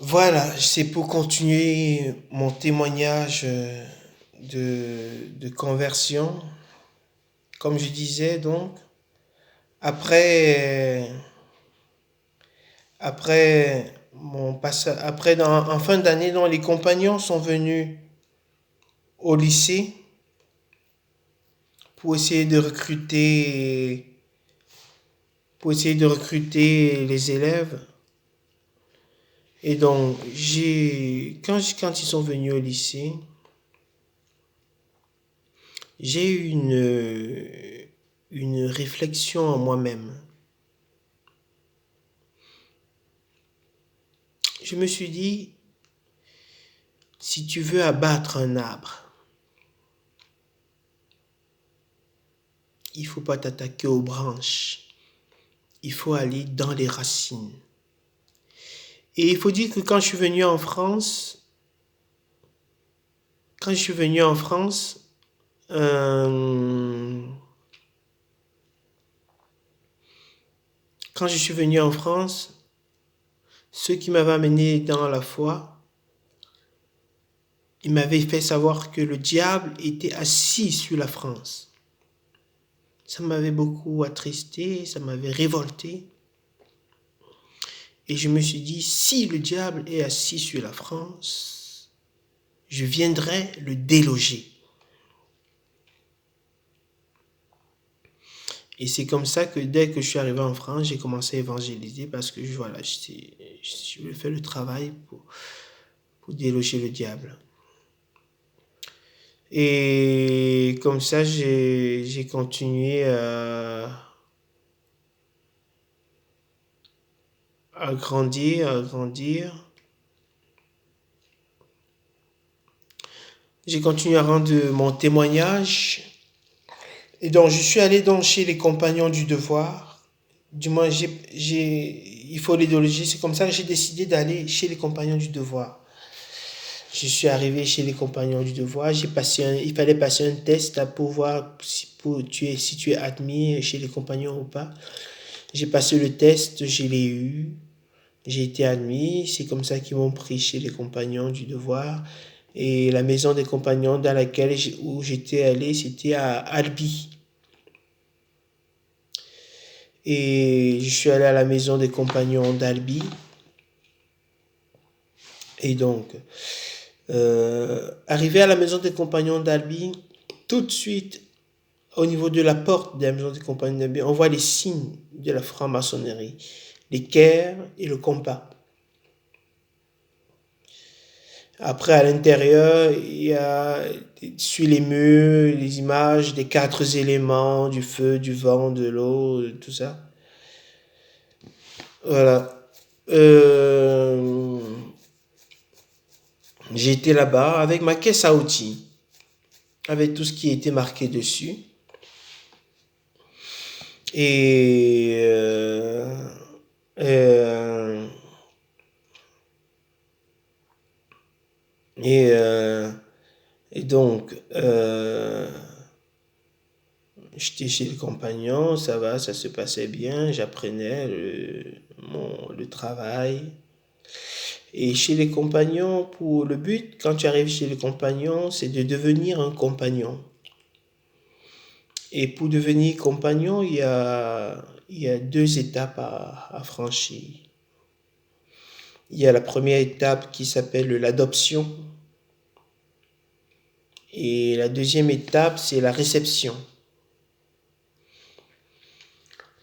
Voilà, c'est pour continuer mon témoignage de conversion. Comme je disais donc, après, en fin d'année, donc, les compagnons sont venus au lycée pour essayer de recruter, les élèves. Et donc, quand ils sont venus au lycée, j'ai eu une réflexion en moi-même. Je me suis dit, si tu veux abattre un arbre, il ne faut pas t'attaquer aux branches. Il faut aller dans les racines. Et il faut dire que quand je suis venu en France, quand je suis venu en France, euh, quand je suis venu en France, ceux qui m'avaient amené dans la foi, ils m'avaient fait savoir que le diable était assis sur la France. Ça m'avait beaucoup attristé, ça m'avait révolté. Et je me suis dit, si le diable est assis sur la France, je viendrai le déloger. Et c'est comme ça que dès que je suis arrivé en France, j'ai commencé à évangéliser parce que voilà, je voulais faire le travail pour déloger le diable. Et comme ça, j'ai continué à grandir. J'ai continué à rendre mon témoignage. Et donc, je suis allé donc chez les compagnons du devoir. Du moins, il faut l'idéologie. C'est comme ça que j'ai décidé d'aller chez les compagnons du devoir. Je suis arrivé chez les compagnons du devoir. Il fallait passer un test pour voir si tu es admis chez les compagnons ou pas. J'ai passé le test, je l'ai eu. J'ai été admis. C'est comme ça qu'ils m'ont pris chez les compagnons du devoir. Et la maison des compagnons où j'étais allé, c'était à Albi. Et je suis allé à la maison des compagnons d'Albi. Et donc, arrivé à la maison des compagnons d'Albi, tout de suite, au niveau de la porte de la maison des compagnons d'Albi, on voit les signes de la franc-maçonnerie, l'équerre et le compas. Après, à l'intérieur, il y a sur les murs les images des 4 éléments, du feu, du vent, de l'eau, tout ça. Voilà. J'ai été là-bas avec ma caisse à outils, avec tout ce qui était marqué dessus. Et, euh, et, euh, et donc, j'étais chez le compagnon, ça va, ça se passait bien, j'apprenais le travail. Et chez les compagnons, pour le but, quand tu arrives chez les compagnons, c'est de devenir un compagnon. Et pour devenir compagnon, il y a 2 étapes à franchir. Il y a la première étape qui s'appelle l'adoption. Et la deuxième étape, c'est la réception.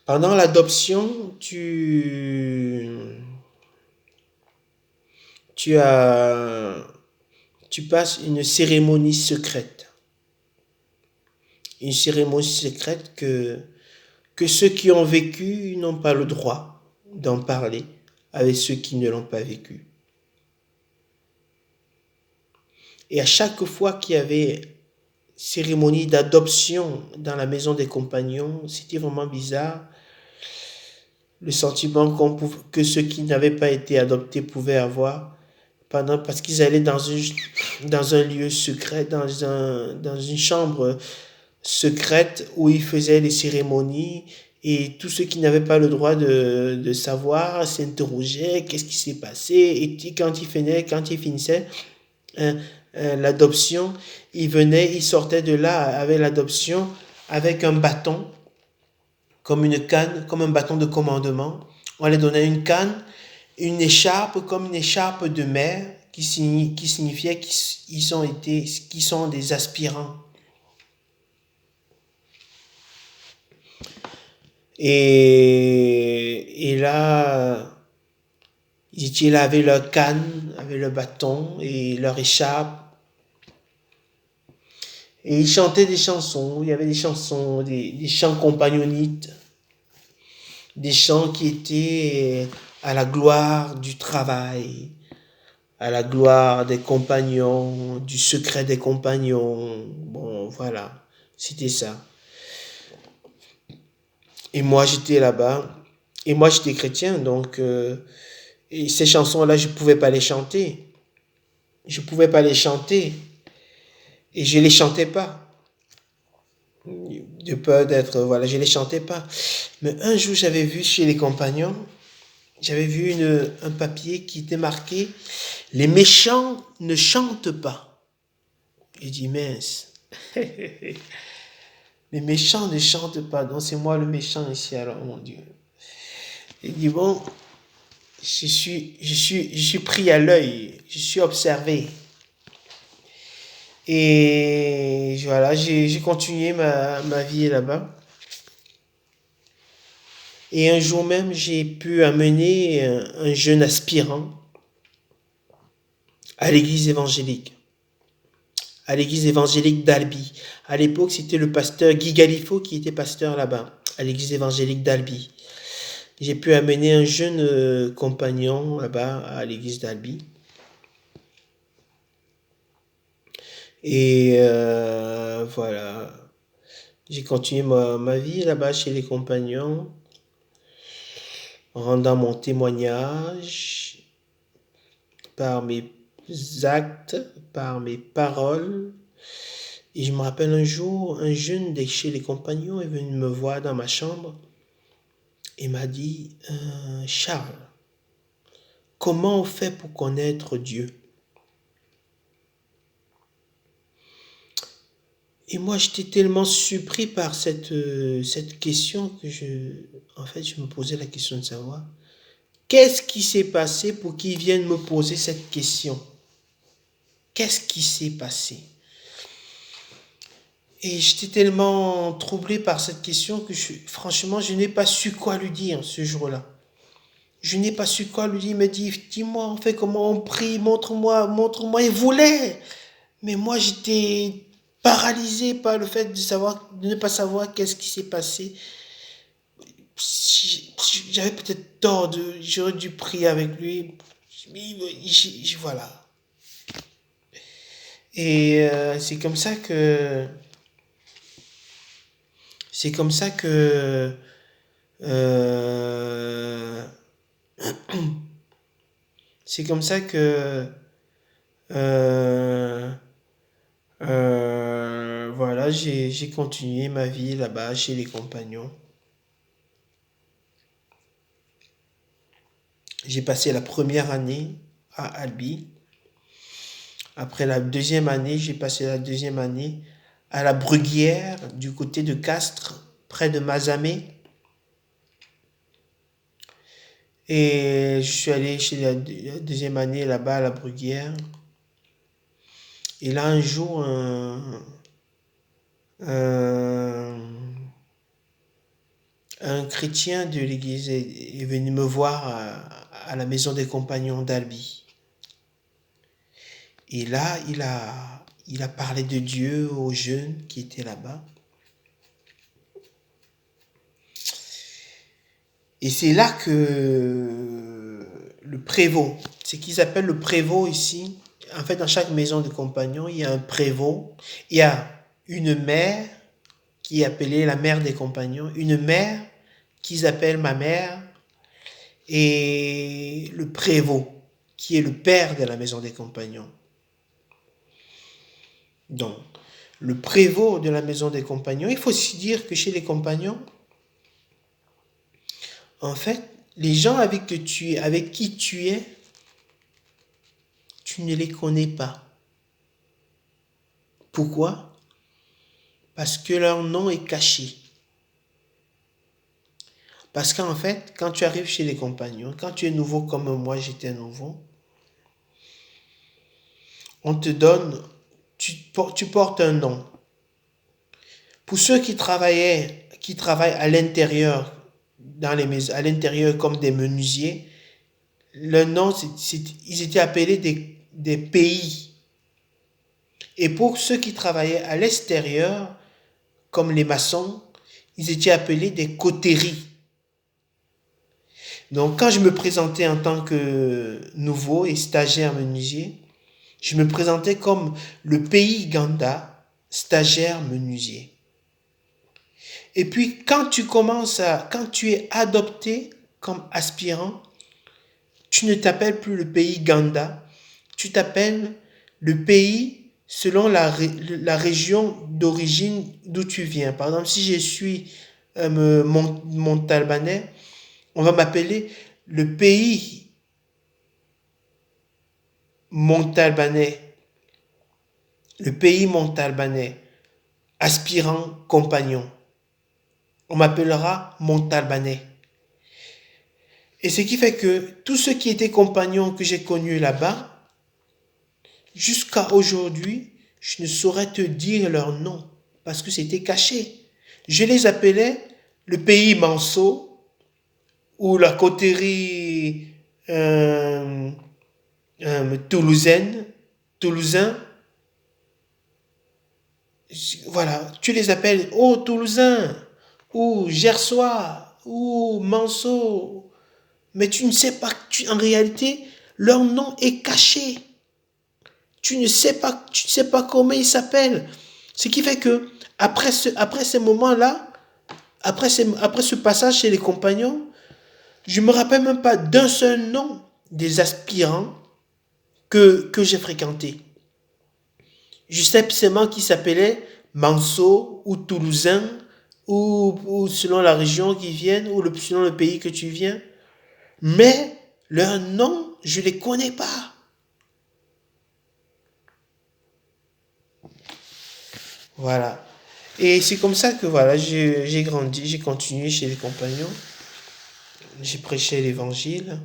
Pendant l'adoption, tu passes une cérémonie secrète. Une cérémonie secrète que ceux qui ont vécu n'ont pas le droit d'en parler avec ceux qui ne l'ont pas vécu. Et à chaque fois qu'il y avait cérémonie d'adoption dans la maison des compagnons, c'était vraiment bizarre. Le sentiment que ceux qui n'avaient pas été adoptés pouvaient avoir parce qu'ils allaient dans un lieu secret, dans une chambre secrète où ils faisaient les cérémonies Et tous ceux qui n'avaient pas le droit de savoir s'interrogeaient, qu'est-ce qui s'est passé. Et quand il finissait hein, l'adoption, il sortait de là avec l'adoption, avec un bâton, comme une canne, comme un bâton de commandement. On lui donnait une canne, une écharpe, comme une écharpe de mer, qui signifiait qu'ils sont des aspirants. Et là, ils étaient là avec leur canne, avec leur bâton et leur écharpe. Et ils chantaient des chansons. Il y avait des chansons, des chants compagnonites, des chants qui étaient à la gloire du travail, à la gloire des compagnons, du secret des compagnons. Bon, voilà, c'était ça. Et moi, j'étais là-bas. Et moi, j'étais chrétien, donc et ces chansons-là, je ne pouvais pas les chanter. Je ne pouvais pas les chanter. Et je ne les chantais pas. De peur d'être... Voilà, je ne les chantais pas. Mais un jour, j'avais vu chez les compagnons, j'avais vu un papier qui était marqué « Les méchants ne chantent pas ». J'ai dit « Mince, les méchants ne chantent pas, donc c'est moi le méchant ici alors, mon Dieu ». Il dit « Bon, je suis pris à l'œil, je suis observé ». Et voilà, j'ai continué ma vie là-bas. Et un jour même, j'ai pu amener un jeune aspirant à l'église évangélique. À l'église évangélique d'Albi. À l'époque, c'était le pasteur Guy Galifo qui était pasteur là-bas, à l'église évangélique d'Albi. J'ai pu amener un jeune compagnon là-bas à l'église d'Albi. Et voilà. J'ai continué ma vie là-bas chez les compagnons, en rendant mon témoignage par mes actes, par mes paroles. Et je me rappelle un jour, un jeune de chez les compagnons est venu me voir dans ma chambre et m'a dit Charles, comment on fait pour connaître Dieu? Et moi, j'étais tellement surpris par cette question que je me posais la question de savoir qu'est-ce qui s'est passé pour qu'il vienne me poser cette question? Qu'est-ce qui s'est passé? Et j'étais tellement troublé par cette question que franchement, je n'ai pas su quoi lui dire ce jour-là. Je n'ai pas su quoi lui dire. Il me dit, dis-moi, on fait comment on prie, montre-moi, montre-moi. Il voulait. Mais moi, j'étais paralysé par le fait de ne pas savoir qu'est-ce qui s'est passé. J'avais peut-être tort, j'aurais dû prier avec lui. Voilà. Et c'est comme ça que euh, c'est comme ça que voilà, j'ai continué ma vie là-bas chez les compagnons. J'ai passé la première année à Albi. Après la deuxième année, j'ai passé la deuxième année à la Bruguière, du côté de Castres, près de Mazamet. Et je suis allé chez la deuxième année là-bas à la Bruguière. Et là, un jour, un chrétien de l'église est venu me voir à la maison des compagnons d'Albi. Et là, il a parlé de Dieu aux jeunes qui étaient là-bas. Et c'est là que le prévôt, ce qu'ils appellent le prévôt ici, en fait, dans chaque maison de compagnons, il y a un prévôt, il y a une mère qui est appelée la mère des compagnons, une mère qu'ils appellent ma mère, et le prévôt, qui est le père de la maison des compagnons. Donc, le prévôt de la maison des compagnons, il faut aussi dire que chez les compagnons, En fait, les gens avec qui tu es, tu ne les connais pas. Pourquoi? Parce que leur nom est caché. Parce qu'en fait, quand tu arrives chez les compagnons, quand tu es nouveau comme moi, j'étais nouveau, on te donne, tu portes un nom. Pour ceux qui travaillent à l'intérieur, dans les maisons, à l'intérieur comme des menuisiers, le nom, ils étaient appelés des pays. Et pour ceux qui travaillaient à l'extérieur, comme les maçons, ils étaient appelés des coteries. Donc, quand je me présentais en tant que nouveau et stagiaire menuisier, je me présentais comme le pays Ganda, stagiaire menuisier. Et puis, quand tu es adopté comme aspirant, tu ne t'appelles plus le pays Ganda, tu t'appelles le pays selon la région d'origine d'où tu viens. Par exemple, si je suis Montalbanais, on va m'appeler le pays Montalbanais, le pays Montalbanais, aspirant compagnon. On m'appellera Montalbanais. Et ce qui fait que tous ceux qui étaient compagnons que j'ai connus là-bas, jusqu'à aujourd'hui, je ne saurais te dire leur nom parce que c'était caché. Je les appelais le pays Manceau ou la coterie toulousain. Voilà, tu les appelles oh toulousain ou gersois ou Manceau, mais tu ne sais pas, en réalité, leur nom est caché. Tu ne sais pas comment ils s'appellent. Ce qui fait que après ces moments-là, après ce passage chez les compagnons, je ne me rappelle même pas d'un seul nom des aspirants que j'ai fréquentés. Je sais seulement qu'ils s'appelaient Manceau ou Toulousain ou selon la région qu'ils viennent ou selon le pays que tu viens. Mais leurs noms, je ne les connais pas. Voilà. Et c'est comme ça que voilà, j'ai grandi, j'ai continué chez les compagnons. J'ai prêché l'évangile.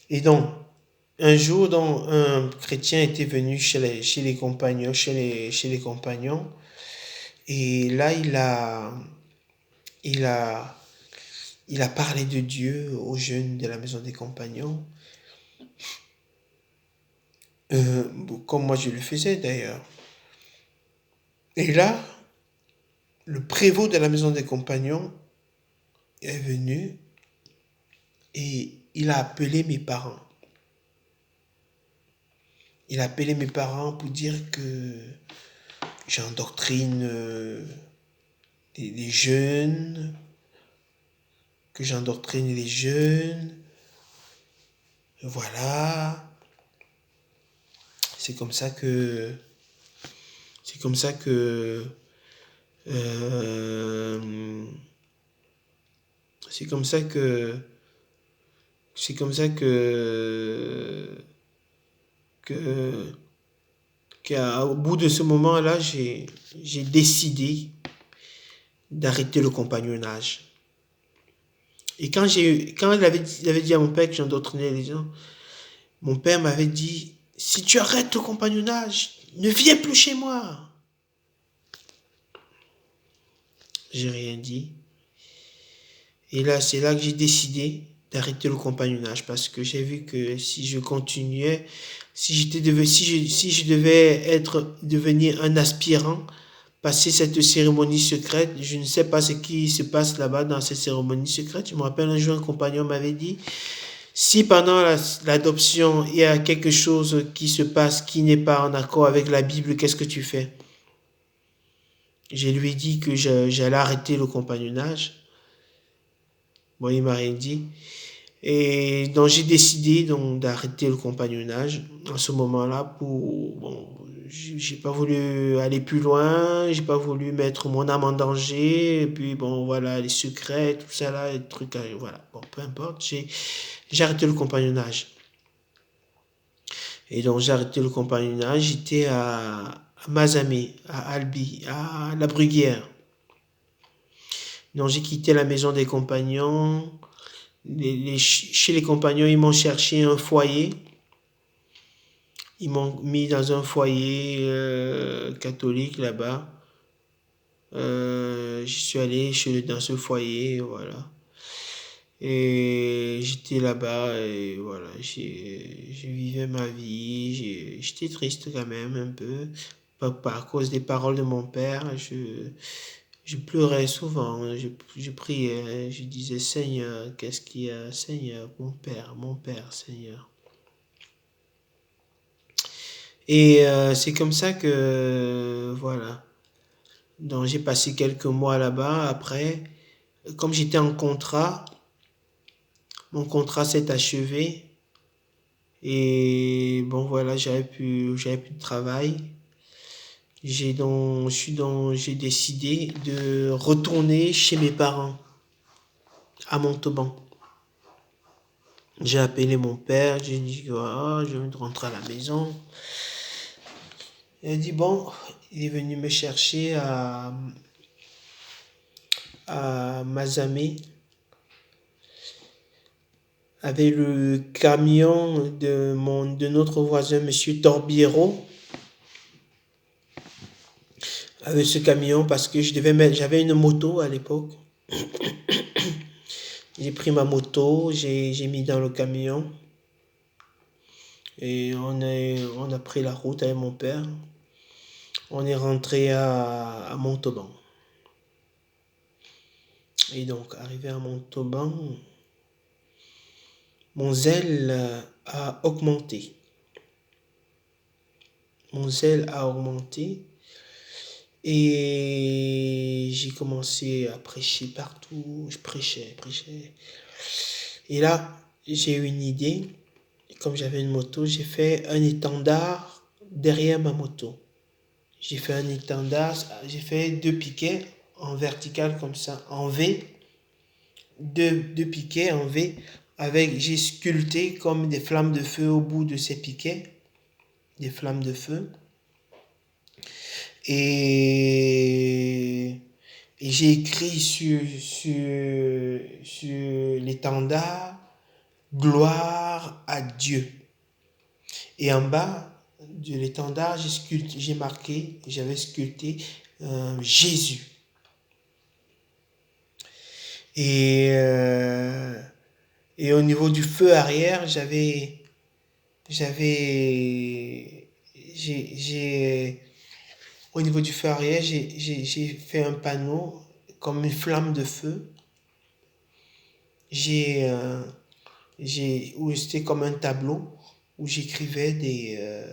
Et donc, un jour, donc, un chrétien était venu chez les compagnons, chez les compagnons. Et là, il a, il a parlé de Dieu aux jeunes de la maison des compagnons. Comme moi je le faisais d'ailleurs. Et là, le prévôt de la maison des compagnons est venu et il a appelé mes parents. Il a appelé mes parents pour dire que j'endoctrine les jeunes, que j'endoctrine les jeunes. Voilà. C'est comme ça que, c'est comme ça que, euh, c'est comme ça que, c'est comme ça que, qu'au bout de ce moment-là, j'ai décidé d'arrêter le compagnonnage. Et quand il avait dit à mon père que j'endoctrinais les gens, mon père m'avait dit, si tu arrêtes le compagnonnage, ne viens plus chez moi. J'ai rien dit. Et là, c'est là que j'ai décidé d'arrêter le compagnonnage parce que j'ai vu que si je continuais, si je devais devenir un aspirant, passer cette cérémonie secrète, je ne sais pas ce qui se passe là-bas dans cette cérémonie secrète. Je me rappelle un jour, un compagnon m'avait dit, si pendant l'adoption, il y a quelque chose qui se passe qui n'est pas en accord avec la Bible, qu'est-ce que tu fais? Je lui ai dit que j'allais arrêter le compagnonnage. Bon, il m'a rien dit. Et donc j'ai décidé donc d'arrêter le compagnonnage en ce moment-là pour bon, j'ai pas voulu aller plus loin, j'ai pas voulu mettre mon âme en danger, et puis bon, voilà, les secrets, tout ça là, les trucs, voilà, bon, peu importe, j'ai arrêté le compagnonnage. Et donc j'ai arrêté le compagnonnage, j'étais à Mazamet, à Albi, à La Bruguière. Donc j'ai quitté la maison des compagnons. Chez les compagnons, ils m'ont cherché un foyer. Ils m'ont mis dans un foyer catholique là-bas. Je suis allé dans ce foyer, voilà. Et j'étais là-bas et voilà, je vivais ma vie. J'étais triste quand même un peu, pas à cause des paroles de mon père. Je pleurais souvent, je priais, je disais Seigneur, qu'est-ce qu'il y a, Seigneur, mon Père, Seigneur. Et c'est comme ça que, voilà. Donc j'ai passé quelques mois là-bas. Après, comme j'étais en contrat, mon contrat s'est achevé. Et bon voilà, j'avais plus de travail. J'ai décidé de retourner chez mes parents à Montauban. J'ai appelé mon père, j'ai dit oh, je veux rentrer à la maison. Il a dit bon, il est venu me chercher à Mazamet avec le camion de notre voisin, monsieur Torbiero. Avec ce camion parce que j'avais une moto à l'époque. J'ai pris ma moto, j'ai mis dans le camion et on a pris la route avec mon père. On est rentré à Montauban. Et donc, arrivé à Montauban, mon zèle a augmenté. Mon zèle a augmenté et j'ai commencé à prêcher partout. Je prêchais. Et là, j'ai eu une idée. Comme j'avais une moto, j'ai fait un étendard derrière ma moto. J'ai fait un étendard, j'ai fait 2 piquets en vertical comme ça, en V. Deux piquets en V. J'ai sculpté comme des flammes de feu au bout de ces piquets. Des flammes de feu. Et j'ai écrit sur l'étendard gloire à Dieu. Et en bas de l'étendard, j'avais sculpté Jésus. Et au niveau du feu arrière, au niveau du feu arrière, j'ai fait un panneau comme une flamme de feu. Où c'était comme un tableau où j'écrivais des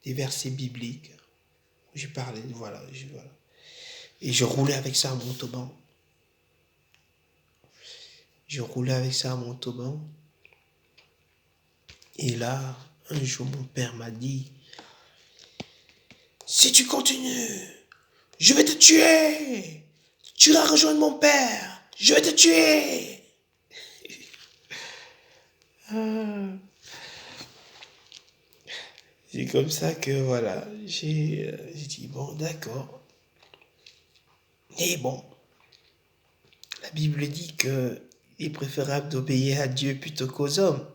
versets bibliques. Où je parlais, voilà. Et je roulais avec ça à Montauban. Et là, un jour, mon père m'a dit, si tu continues, je vais te tuer. Tu vas rejoindre mon père. Je vais te tuer. C'est comme ça que, voilà, j'ai dit, bon, d'accord. Et bon, la Bible dit que il est préférable d'obéir à Dieu plutôt qu'aux hommes.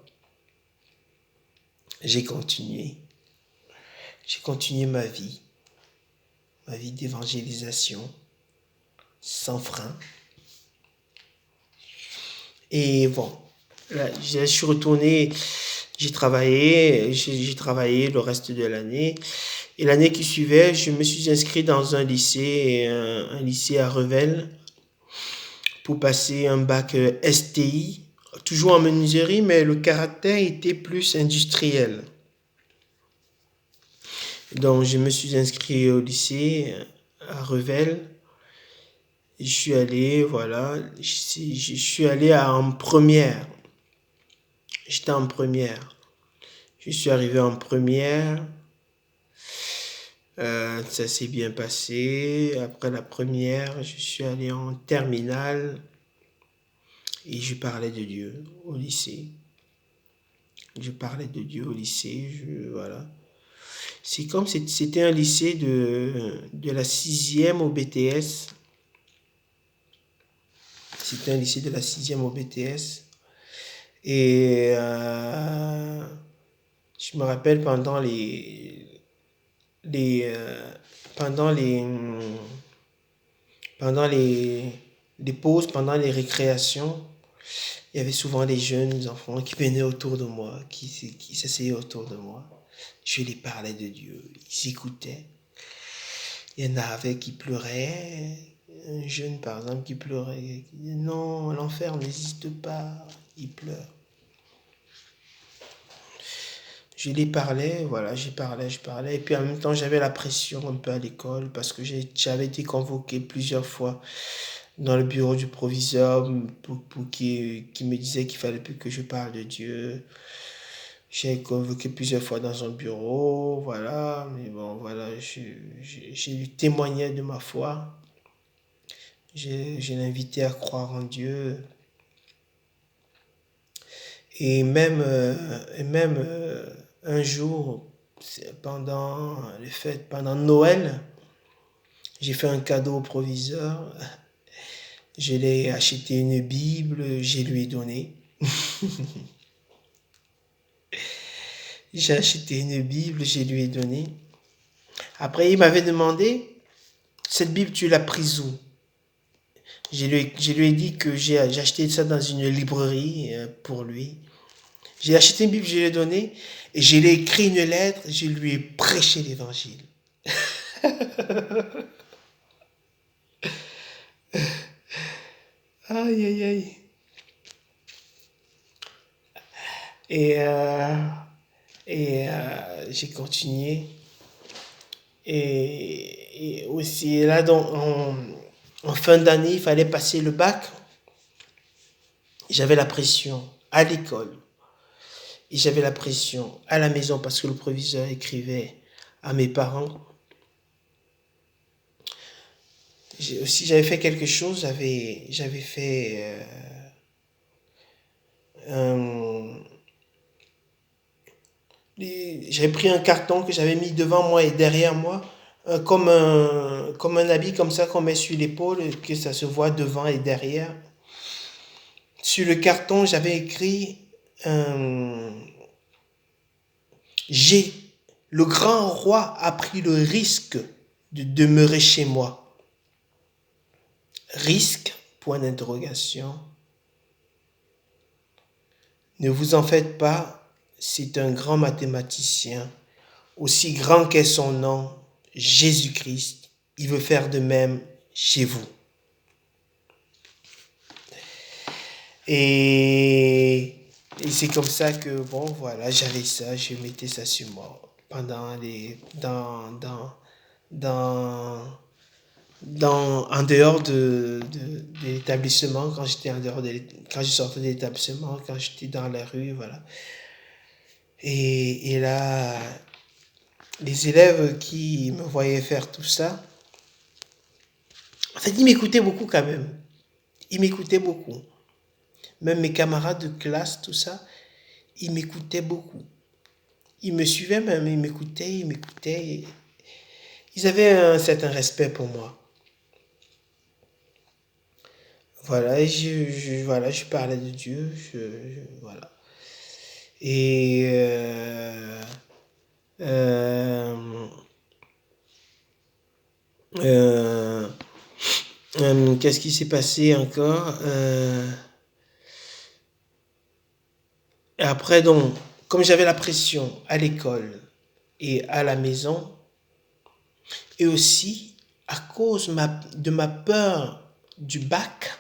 J'ai continué ma vie d'évangélisation, sans frein. Et bon, là, je suis retourné, j'ai travaillé le reste de l'année. Et l'année qui suivait, je me suis inscrit dans un lycée à Revel, pour passer un bac STI, toujours en menuiserie, mais le caractère était plus industriel. Donc, je me suis inscrit au lycée à Revel. Je suis allé, voilà, je suis allé en première. J'étais en première. Je suis arrivé en première. Ça s'est bien passé. Après la première, je suis allé en terminale et je parlais de Dieu au lycée. Je parlais de Dieu au lycée, voilà. C'est comme c'était un lycée de la sixième au BTS. C'était un lycée de la sixième au BTS. Et je me rappelle les, euh, pendant les, pendant les pauses, pendant les récréations, il y avait souvent des jeunes enfants qui venaient autour de moi, qui s'asseyaient autour de moi. Je les parlais de Dieu, ils écoutaient. Il y en avait qui pleuraient, un jeune par exemple qui pleurait, qui disait non, l'enfer n'existe pas, il pleure. Je les parlais, voilà, je parlais. Et puis en même temps, j'avais la pression un peu à l'école parce que j'avais été convoqué plusieurs fois dans le bureau du proviseur pour qui me disait qu'il fallait plus que je parle de Dieu. J'ai convoqué plusieurs fois dans un bureau, voilà. Mais bon, voilà, j'ai témoigné de ma foi. Je l'invitais à croire en Dieu. Et même un jour, pendant les fêtes, pendant Noël, j'ai fait un cadeau au proviseur. Je l'ai acheté une Bible, je lui ai donné. J'ai acheté une Bible, je lui ai donné. Après, il m'avait demandé, cette Bible, tu l'as prise où? Je lui ai dit que j'ai acheté ça dans une librairie pour lui. J'ai acheté une Bible, je lui ai donné, et je lui ai écrit une lettre, je lui ai prêché l'évangile. Aïe, aïe, aïe. Et, euh, et j'ai continué. Et aussi, là, en fin d'année, il fallait passer le bac. J'avais la pression à l'école. Et j'avais la pression à la maison parce que le proviseur écrivait à mes parents. J'avais fait quelque chose, j'avais fait un, j'avais pris un carton que j'avais mis devant moi et derrière moi, comme un habit comme ça qu'on met sur l'épaule, que ça se voit devant et derrière. Sur le carton, j'avais écrit euh, j'ai, le grand roi a pris le risque de demeurer chez moi. Risque, point d'interrogation. Ne vous en faites pas, c'est un grand mathématicien, aussi grand qu'est son nom, Jésus-Christ. Il veut faire de même chez vous. Et, et c'est comme ça que, bon, voilà, j'avais ça, je mettais ça sur moi dans, en dehors de l'établissement, quand j'étais en dehors quand je sortais de l'établissement, quand j'étais dans la rue, voilà. Et là, les élèves qui me voyaient faire tout ça, en fait, ils m'écoutaient beaucoup quand même. Ils m'écoutaient beaucoup. Même mes camarades de classe, tout ça, ils m'écoutaient beaucoup. Ils me suivaient même, ils m'écoutaient, ils m'écoutaient. Ils avaient un certain respect pour moi. Voilà, voilà, je parlais de Dieu, voilà. Et euh, euh, qu'est-ce qui s'est passé encore après, donc, comme j'avais la pression à l'école et à la maison, et aussi à cause de ma peur du bac,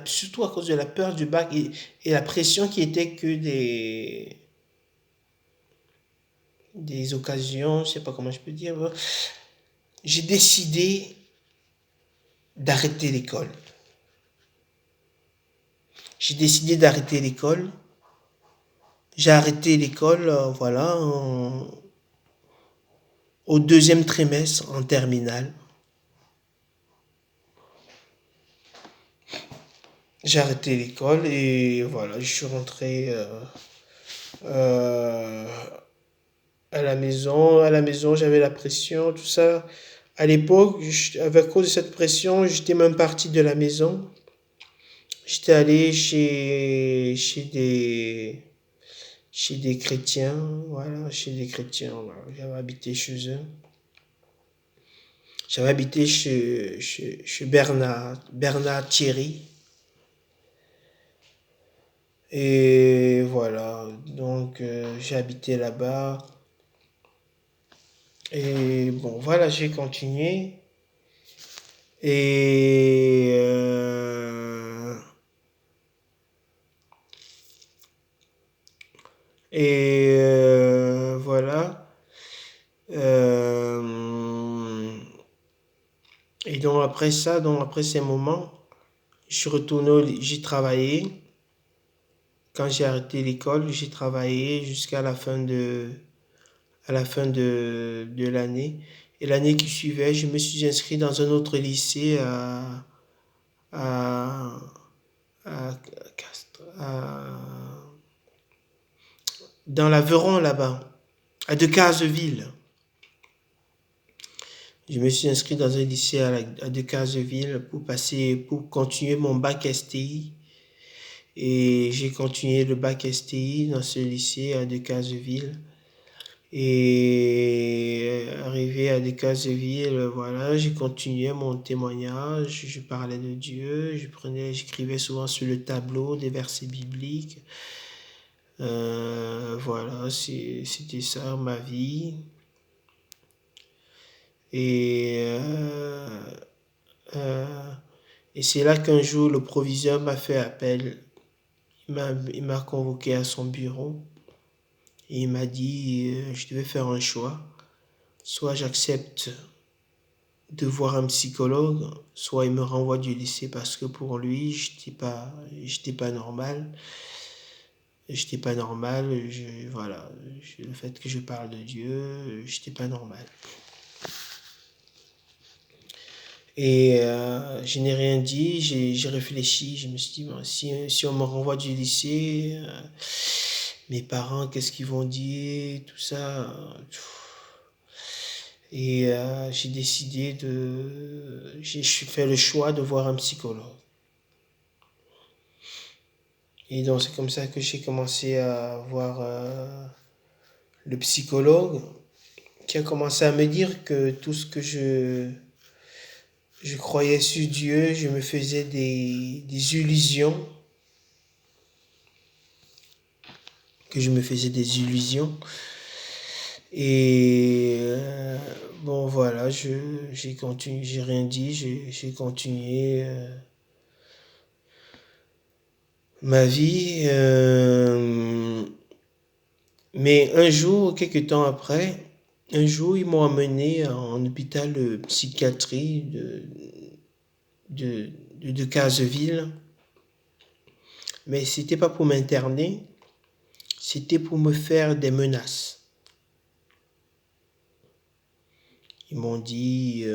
surtout à cause de la peur du bac et la pression qui était que des occasions, je sais pas comment je peux dire, j'ai décidé d'arrêter l'école. J'ai décidé d'arrêter l'école. J'ai arrêté l'école, voilà, au deuxième trimestre en terminale. J'ai arrêté l'école et voilà, je suis rentré euh, à la maison. À la maison, j'avais la pression, tout ça. À l'époque, à cause de cette pression, j'étais même parti de la maison. J'étais allé chez des chrétiens, voilà, chez des chrétiens, voilà. J'avais habité chez eux. J'avais habité chez Bernard Thierry. Et voilà, donc j'ai habité là-bas. Et bon, voilà, j'ai continué. Et, voilà. Euh, et donc après ça, donc après ces moments, je suis retourné, j'ai travaillé. Quand j'ai arrêté l'école, j'ai travaillé jusqu'à la fin de l'année. Et l'année qui suivait, je me suis inscrit dans un autre lycée à, à, dans l'Aveyron là-bas, à Decazeville. Je me suis inscrit dans un lycée à Decazeville pour continuer mon bac STI. Et j'ai continué le bac STI dans ce lycée à Decazeville. Et arrivé à Decazeville, voilà, j'ai continué mon témoignage, je parlais de Dieu, j'écrivais souvent sur le tableau des versets bibliques. Voilà, c'était ça ma vie. Et, euh, et c'est là qu'un jour le proviseur m'a fait appel. Il m'a convoqué à son bureau et il m'a dit je devais faire un choix. Soit j'accepte de voir un psychologue, soit il me renvoie du lycée parce que pour lui, j'étais pas normal. J'étais pas normal, voilà, le fait que je parle de Dieu, j'étais pas normal. Et je n'ai rien dit, j'ai réfléchi, je me suis dit, bon, si on me renvoie du lycée, mes parents, qu'est-ce qu'ils vont dire, tout ça. Et j'ai fait le choix de voir un psychologue. Et donc c'est comme ça que j'ai commencé à voir le psychologue qui a commencé à me dire que tout ce que je croyais sur Dieu, je me faisais des illusions, que je me faisais des illusions. Et bon voilà, j'ai continué, j'ai rien dit, j'ai continué ma vie. Mais un jour, quelques temps après, un jour, ils m'ont emmené en hôpital de psychiatrie de Caseville. Mais c'était pas pour m'interner, c'était pour me faire des menaces. Ils m'ont dit,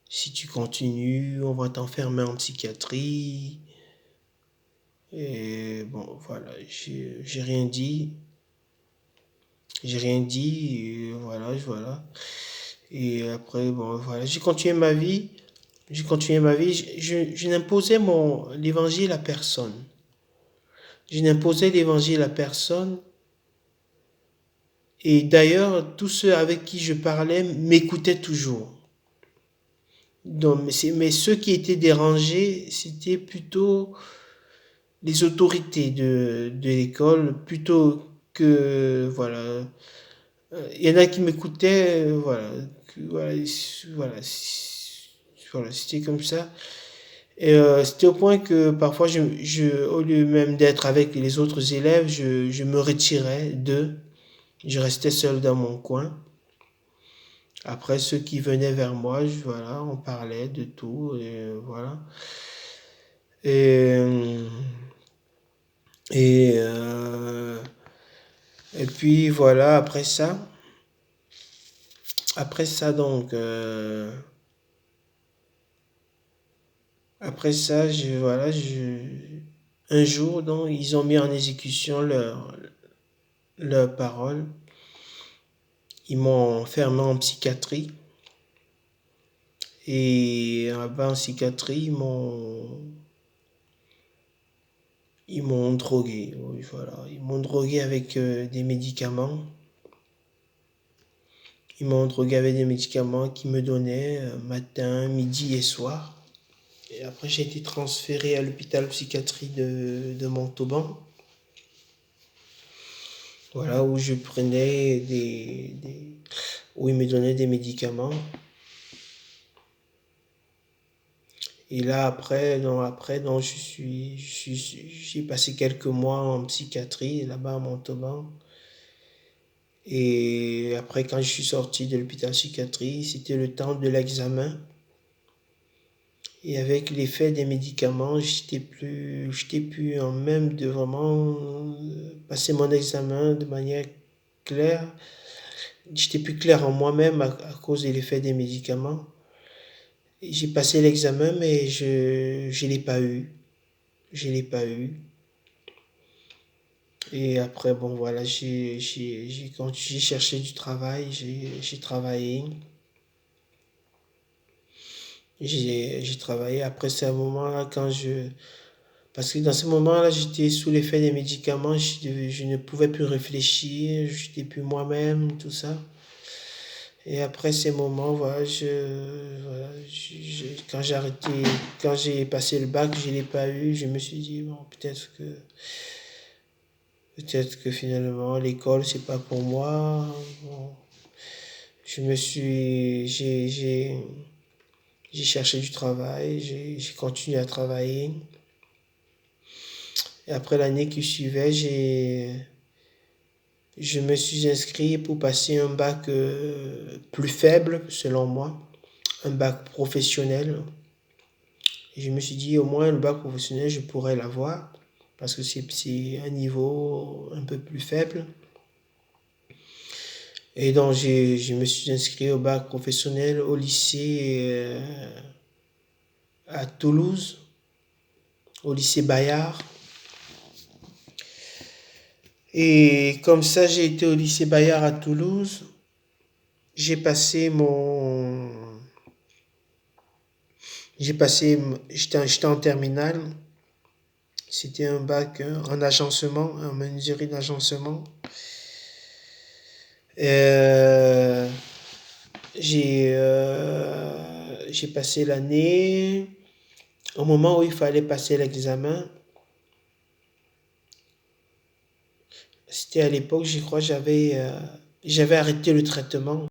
si tu continues, on va t'enfermer en psychiatrie. Et bon, voilà, j'ai rien dit. J'ai rien dit, et voilà. Et après, bon, voilà, j'ai continué ma vie. J'ai continué ma vie. Je n'imposais l'évangile à personne. Je n'imposais l'évangile à personne. Et d'ailleurs, tous ceux avec qui je parlais m'écoutaient toujours. Donc, mais ceux qui étaient dérangés, c'était plutôt les autorités de l'école, plutôt que, voilà. Il y en a qui m'écoutaient, voilà. Voilà, voilà, voilà, c'était comme ça. Et c'était au point que parfois, au lieu même d'être avec les autres élèves, je me retirais d'eux. Je restais seul dans mon coin. Après, ceux qui venaient vers moi, voilà, on parlait de tout, et voilà. Et, et, euh, et puis voilà, après ça, Après ça, donc, après ça, un jour, donc, ils ont mis en exécution leur parole. Ils m'ont enfermé en psychiatrie. Et là-bas, en psychiatrie, ils m'ont drogué. Oui, voilà. Ils m'ont drogué avec des médicaments. Ils m'ont drogué avec des médicaments qu'ils me donnaient matin, midi et soir. Et après, j'ai été transféré à l'hôpital psychiatrie de Montauban. Voilà, où je prenais où ils me donnaient des médicaments. Et là, après, j'ai passé quelques mois en psychiatrie, là-bas à Montauban. Et après, quand je suis sorti de l'hôpital psychiatrie, c'était le temps de l'examen. Et avec l'effet des médicaments, j'étais plus en même de vraiment passer mon examen de manière claire. J'étais plus clair en moi-même à cause de l'effet des médicaments. J'ai passé l'examen, mais je l'ai pas eu. Je l'ai pas eu. Et après, bon, voilà, j'ai cherché du travail, j'ai travaillé. J'ai travaillé. Après, c'est un moment-là, parce que dans ce moment-là, j'étais sous l'effet des médicaments, je ne pouvais plus réfléchir, je n'étais plus moi-même, tout ça. Et après ces moments, voilà, quand j'ai passé le bac, je ne l'ai pas eu, je me suis dit, bon, peut-être que finalement, l'école, c'est pas pour moi. Bon, j'ai cherché du travail, j'ai continué à travailler. Et après l'année qui suivait, je me suis inscrit pour passer un bac plus faible, selon moi, un bac professionnel. Et je me suis dit, au moins, le bac professionnel, je pourrais l'avoir, parce que c'est un niveau un peu plus faible. Et donc, je me suis inscrit au bac professionnel au lycée à Toulouse, au lycée Bayard. Et comme ça, j'ai été au lycée Bayard à Toulouse. J'ai passé mon... J'étais en terminale. C'était un bac en agencement, en menuiserie d'agencement. Euh, j'ai passé l'année. Au moment où il fallait passer l'examen, c'était à l'époque, je crois, j'avais arrêté le traitement.